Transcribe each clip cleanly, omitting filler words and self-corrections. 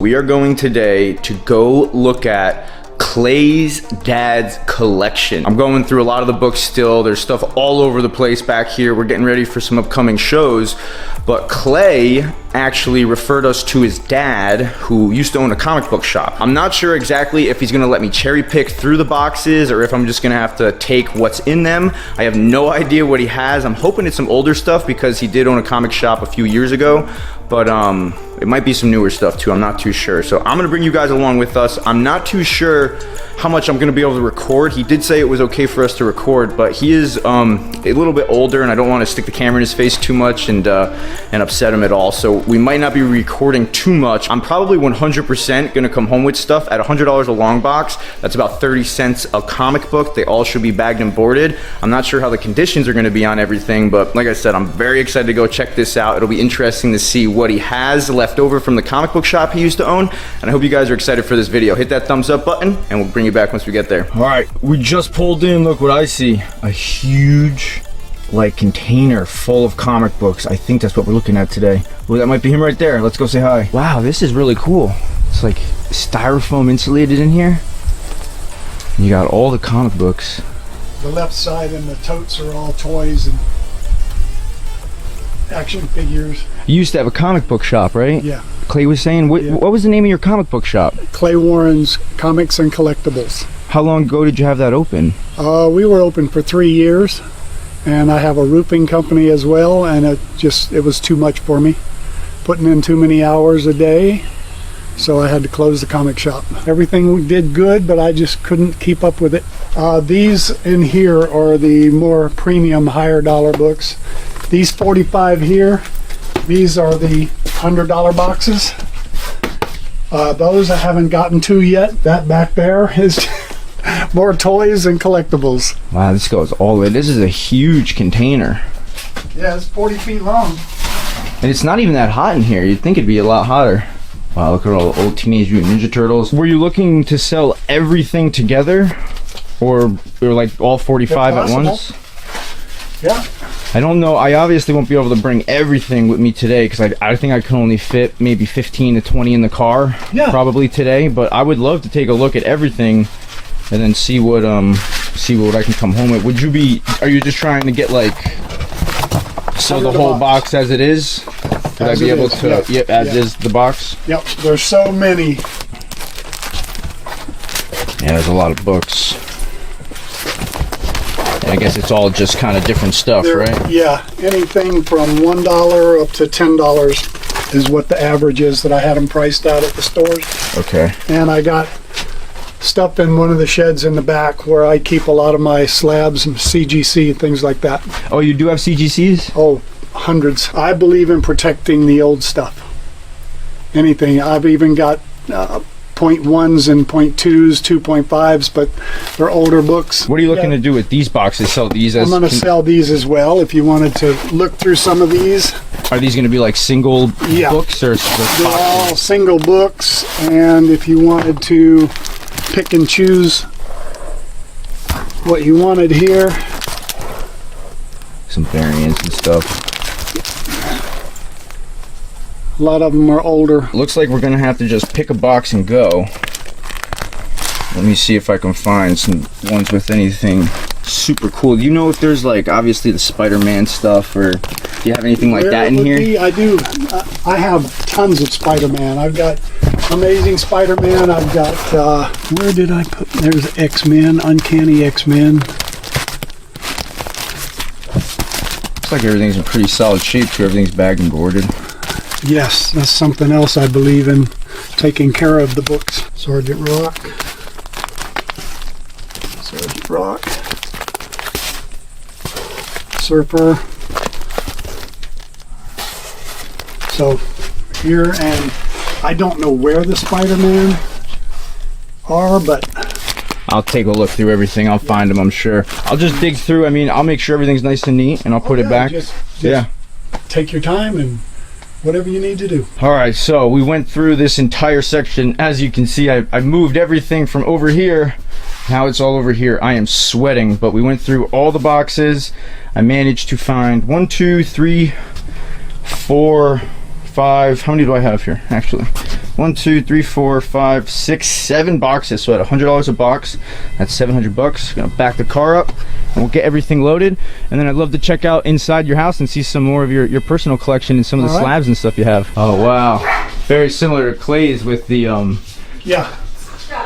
We are going today to go look at Clay's dad's collection. I'm going through a lot of the books still. There's stuff all over the place back here. We're getting ready for some upcoming shows, but Clay actually referred us to his dad, who used to own a comic book shop. I'm not sure exactly if he's gonna let me cherry pick through the boxes or if I'm just gonna have to take what's in them. I have no idea what he has. I'm hoping it's some older stuff because he did own a comic shop a few years ago, but it might be some newer stuff too. I'm not too sure. So I'm gonna bring you guys along with us. I'm not too sure how much I'm gonna be able to record. He did say it was okay for us to record, but he is a little bit older and I don't want to stick the camera in his face too much and upset him at all. So we might not be recording too much. I'm probably 100% gonna come home with stuff at $100 a long box. That's about 30 cents a comic book. They all should be bagged and boarded. I'm not sure how the conditions are gonna be on everything, but like I said, I'm very excited to go check this out. It'll be interesting to see what he has left over from the comic book shop he used to own, and I hope you guys are excited for this video. Hit that thumbs up button and we'll bring you back once we get there. All right, we just pulled in. Look what I see. A huge like container full of comic books. I think that's what we're looking at today. Well, that might be him right there. Let's go say hi. Wow, this is really cool. It's like styrofoam insulated in here. You got all the comic books. The left side and the totes are all toys and action figures. You used to have a comic book shop, right? Yeah. Clay was saying, what was the name of your comic book shop? Clay Warren's Comics and Collectibles. How long ago did you have that open? We were open for 3 years, and I have a roofing company as well, and it was too much for me. Putting in too many hours a day, so I had to close the comic shop. Everything did good, but I just couldn't keep up with it. These in here are the more premium, higher dollar books. These 45 here, these are the $100 boxes. Those I haven't gotten to yet. That back there is more toys and collectibles. Wow, this goes all the way. This is a huge container. Yeah, it's 40 feet long. And it's not even that hot in here. You'd think it'd be a lot hotter. Wow, look at all the old Teenage Mutant Ninja Turtles. Were you looking to sell everything together? Or like all 45 at once? Yeah. I don't know. I obviously won't be able to bring everything with me today because I think I can only fit maybe 15 to 20 in the car probably today, but I would love to take a look at everything and then see what I can come home with. Are you just trying to get like sell the whole box as it is? Would I be able to as is the box? Yep, there's so many. Yeah, there's a lot of books. I guess it's all just kind of different stuff, right? Yeah, anything from $1 up to $10 is what the average is that I had them priced out at the stores. Okay. And I got stuff in one of the sheds in the back where I keep a lot of my slabs and CGC, things like that. Oh, you do have CGCs? Oh, hundreds. I believe in protecting the old stuff. Anything. I've even got .1s and .2s, 2.5s, but they're older books. What are you looking to do with these boxes? Sell these as... I'm going to sell these as well. If you wanted to look through some of these. Are these going to be like single books or they're all single books, and if you wanted to pick and choose what you wanted here. Some variants and stuff. A lot of them are older. Looks like we're gonna have to just pick a box and go. Let me see if I can find some ones with anything super cool. Do you know if there's like obviously the Spider-Man stuff, or do you have anything like that in here? I do. I have tons of Spider-Man. I've got Amazing Spider-Man. I've got where did I put? There's X-Men, Uncanny X-Men. Looks like everything's in pretty solid shape too. Everything's bagged and boarded. Yes, that's something else I believe in, taking care of the books. Sergeant Rock. Sergeant Rock. Surfer. So here, and I don't know where the Spider-Man are, but I'll take a look through everything. I'll find them, I'm sure. I'll just dig through. I mean, I'll make sure everything's nice and neat, and I'll put it back. Just take your time and whatever you need to do. All right, so we went through this entire section. As you can see, I moved everything from over here. Now it's all over here. I am sweating, but we went through all the boxes. I managed to find 1, 2, 3, 4, 5. How many do I have here, actually? 1, 2, 3, 4, 5, 6, 7 boxes. So at $100 a box, that's $700. Gonna back the car up and we'll get everything loaded. And then I'd love to check out inside your house and see some more of your personal collection and some of the slabs and stuff you have. Oh wow, very similar to Clay's with the yeah,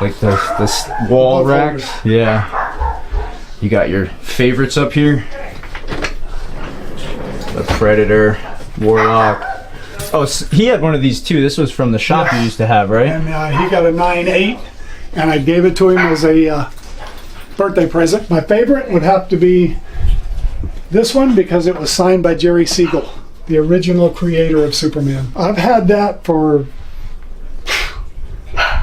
like the wall racks. Yeah, you got your favorites up here. The Predator, Warlock. Oh, so he had one of these too. This was from the shop you used to have, right? And he got a 9.8, and I gave it to him as a birthday present. My favorite would have to be this one because it was signed by Jerry Siegel, the original creator of Superman. I've had that for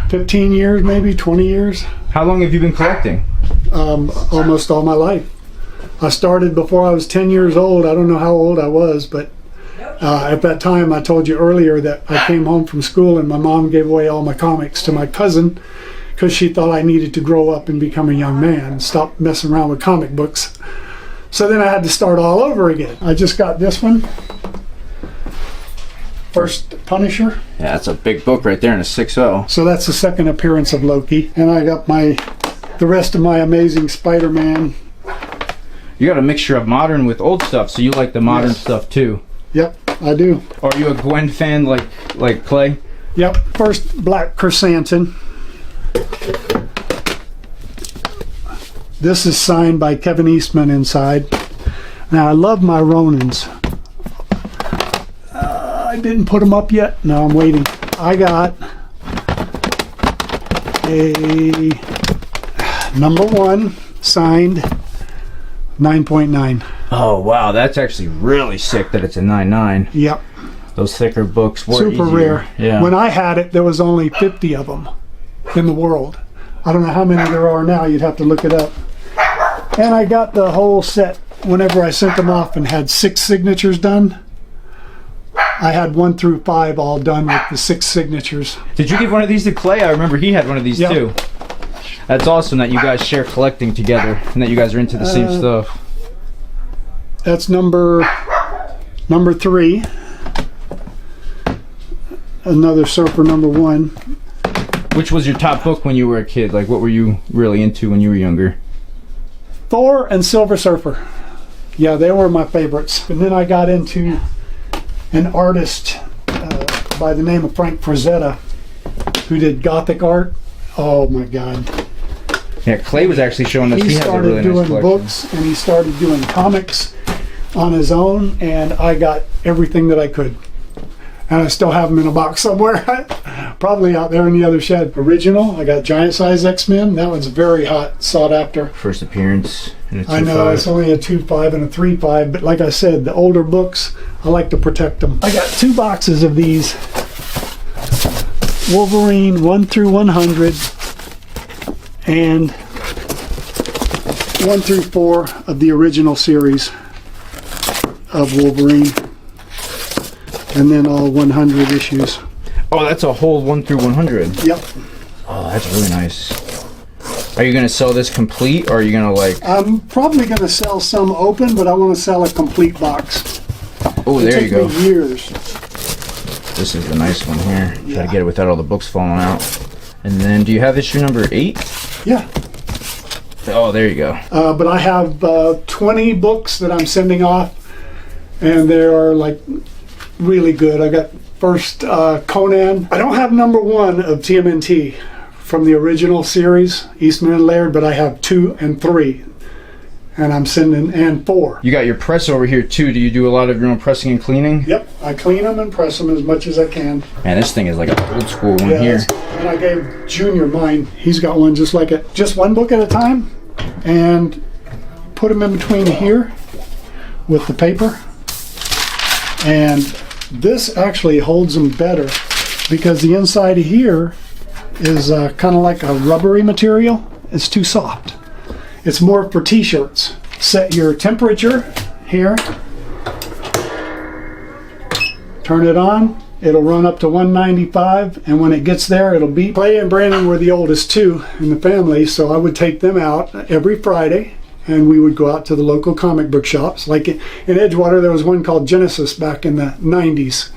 15 years, maybe 20 years. How long have you been collecting? Almost all my life. I started before I was 10 years old. I don't know how old I was, but at that time, I told you earlier that I came home from school and my mom gave away all my comics to my cousin because she thought I needed to grow up and become a young man and stop messing around with comic books. So then I had to start all over again. I just got this one. First Punisher. Yeah, that's a big book right there in a 6.0. So that's the second appearance of Loki. And I got the rest of my Amazing Spider-Man. You got a mixture of modern with old stuff, so you like the modern stuff too. Yep, I do. Are you a Gwen fan like Clay? Yep. First Black Chrysanthemum. This is signed by Kevin Eastman inside. Now I love my Ronins. I didn't put them up yet. No, I'm waiting. I got a #1 signed 9.9. Oh wow, that's actually really sick that it's a 9.9. Yep. Those thicker books were super easier. rare. Yeah. When I had it, there was only 50 of them in the world. I don't know how many there are now. You'd have to look it up. And I got the whole set whenever I sent them off and had 6 signatures done. I had 1 through 5 all done with the 6 signatures. Did you give one of these to Clay? I remember he had one of these too. That's awesome that you guys share collecting together and that you guys are into the same stuff. That's number 3. Another Surfer #1. Which was your top book when you were a kid? Like, what were you really into when you were younger? Thor and Silver Surfer. Yeah, they were my favorites. And then I got into an artist by the name of Frank Frazetta who did Gothic art. Oh my God. Yeah, Clay was actually showing us he has a really nice collection. He started doing books and he started doing comics on his own, and I got everything that I could. And I still have them in a box somewhere, probably out there in the other shed. Original, I got Giant Size X-Men. That one's very hot, sought after. First appearance in a 2.5. I know, it's only a 2.5 and a 3.5, but like I said, the older books, I like to protect them. I got 2 boxes of these. Wolverine 1 through 100 and 1 through 4 of the original series of Wolverine. And then all 100 issues. Oh, that's a whole 1 through 100. Yep. Oh, that's really nice. Are you going to sell this complete, or are you going to like... I'm probably going to sell some open, but I want to sell a complete box. Oh, there you go. It took me years. This is the nice one here. Try to get it without all the books falling out. And then, do you have issue number 8? Yeah. Oh, there you go. But I have 20 books that I'm sending off, and they are like really good. I got first Conan. I don't have #1 of TMNT from the original series, Eastman and Laird, but I have 2 and 3. And I'm sending, and 4. You got your press over here too. Do you do a lot of your own pressing and cleaning? Yep, I clean them and press them as much as I can. Man, this thing is like an old school one here. And I gave Junior mine. He's got one just like it. Just 1 book at a time, and put them in between here with the paper. And this actually holds them better because the inside of here is kind of like a rubbery material. It's too soft. It's more for t-shirts. Set your temperature here. Turn it on. It'll run up to 195, and when it gets there, it'll beep. Clay and Brandon were the oldest 2 in the family, so I would take them out every Friday, and we would go out to the local comic book shops. Like in Edgewater, there was one called Genesis back in the 90s.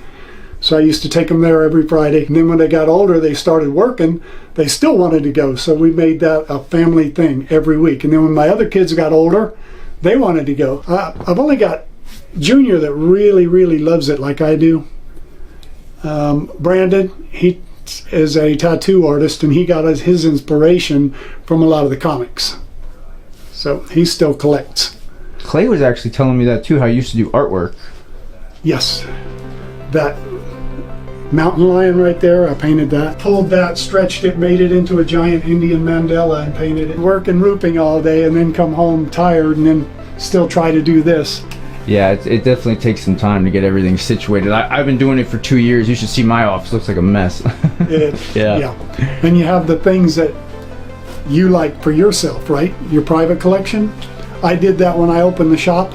So I used to take them there every Friday. And then when they got older, they started working. They still wanted to go. So we made that a family thing every week. And then when my other kids got older, they wanted to go. I've only got Junior that really, really loves it like I do. Brandon, he is a tattoo artist, and he got his inspiration from a lot of the comics. So he still collects. Clay was actually telling me that too, how you used to do artwork. Yes. That mountain lion right there, I painted that. Pulled that, stretched it, made it into a giant Indian Mandela and painted it. Working roofing all day and then come home tired and then still try to do this. Yeah, it definitely takes some time to get everything situated. I've been doing it for 2 years. You should see my office. Looks like a mess. Yeah. And you have the things that you like for yourself, right? Your private collection. I did that when I opened the shop.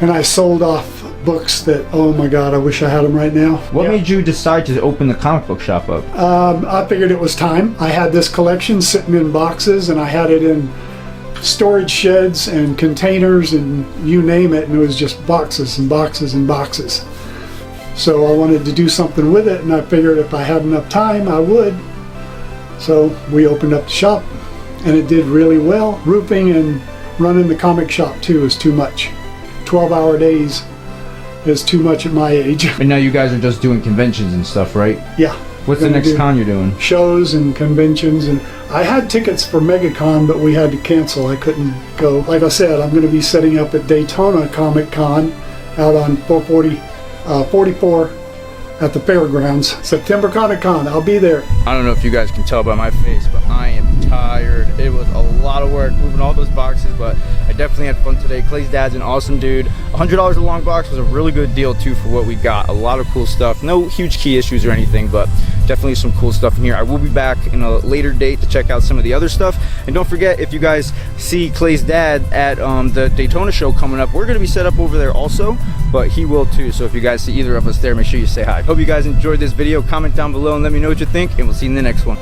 And I sold off books that, oh my God, I wish I had them right now. What made you decide to open the comic book shop up? I figured it was time. I had this collection sitting in boxes, and I had it in storage sheds and containers and you name it, and it was just boxes and boxes and boxes. So I wanted to do something with it, and I figured if I had enough time I would. So we opened up the shop, and it did really well. Roofing and running the comic shop too is too much. 12-hour days is too much at my age. And now you guys are just doing conventions and stuff, right? Yeah. What's the next con you're doing? Shows and conventions, and I had tickets for MegaCon, but we had to cancel. I couldn't go. Like I said, I'm going to be setting up at Daytona Comic Con out on 44 at the fairgrounds. September Comic Con, I'll be there. I don't know if you guys can tell by my face, but I am tired. It was a lot of work moving all those boxes, but I definitely had fun today. Clay's dad's an awesome dude. $100 a long box was a really good deal too for what we got. A lot of cool stuff. No huge key issues or anything, but definitely some cool stuff in here. I will be back in a later date to check out some of the other stuff. And don't forget, if you guys see Clay's dad at the Daytona show coming up, we're going to be set up over there also, but he will too. So if you guys see either of us there, make sure you say hi. Hope you guys enjoyed this video. Comment down below and let me know what you think, and we'll see you in the next one.